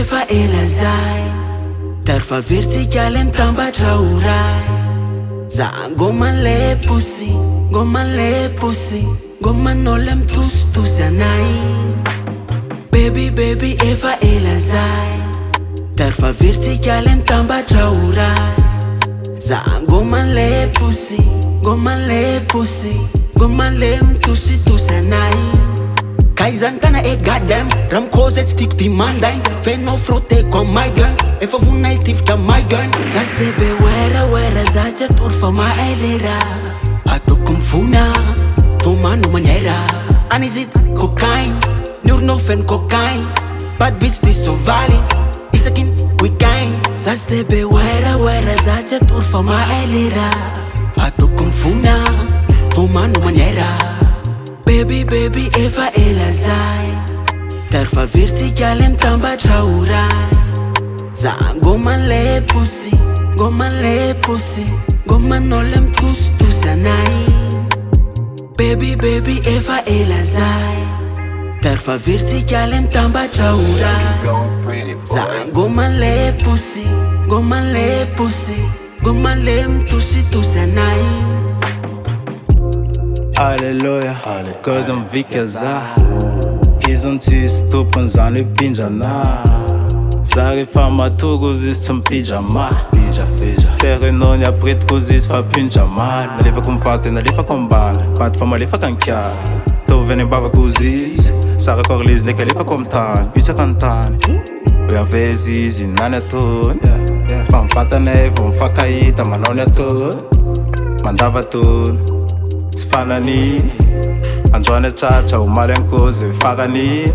efa ela zay dary fa veritsika le mitambatra ho ray za ngoman'le posy ngoman'le posy ngomanao le mitositosy anay baby efa ela zay dary fa veritsika le mitambatra ho ray za ngoman'le posy ngoman'le posy ngoman'le mitositosy anay Kaizan kana goddamn Ram cause it's stick demanding Feno frote kwa my girl If I won night if ta my girl Zats te be wera Zats te torfa ma elera Ato kumfuna Fuma no manera And is it cocaine Nur no fen cocaine Bad bitch this so valid It's a kin we kind Zats te be wera Zats te torfa ma elera Ato kumfuna Fuma no manera Baby efa ela zay dary fa veritsika le mitambatra ho ray za ngoman'le posy ngoman'le posy ngomanao le mitositosy anay baby efa ela zay dary fa veritsika le mitambatra ho ray za ngoman'le posy ngoman'le posy ngoman'le mitositosy anay Halleluja, că dăm vikeza Izontis tupën zani pinjana Zari fama tu guzis të pijama Terenonia prit guzis fa pinjama Me lefa kum faste na lefa kum ban Pat fa ma lefa kan kja Tu veni bava guzis Sara corlis ne ka lefa kum tan Ucha kan tan Uia vezi zinane atun Fam fatane vom fakaita manonia tun Mandava tun Fanani Androane chacha umare nkoze farani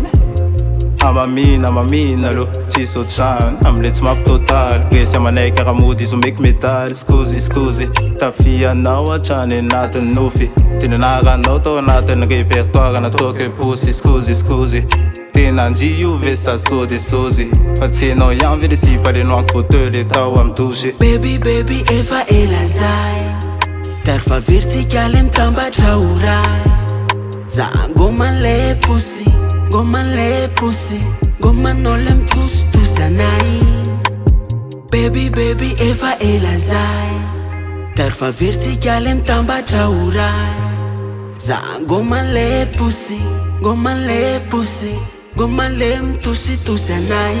Amamina lo Tiso chan Amlets map total Gresi amanay karamudi zo make metal Scusi Tafia nawa chane natin nufi Tinanara no to natin repertoire na to ke pussy Scusi Tinanji juve sa sozi Fatsino yan vidi si pa din wang fauteuil tau am touché Baby efa ela zay dary fa veritsika le mitambatra ho ray za ngoman'le posy ngoman'le posy ngomanao le mitositosy anay baby efa ela zay dary fa veritsika le mitambatra ho ray za ngoman'le posy ngoman'le posy ngoman'le mitositosy anay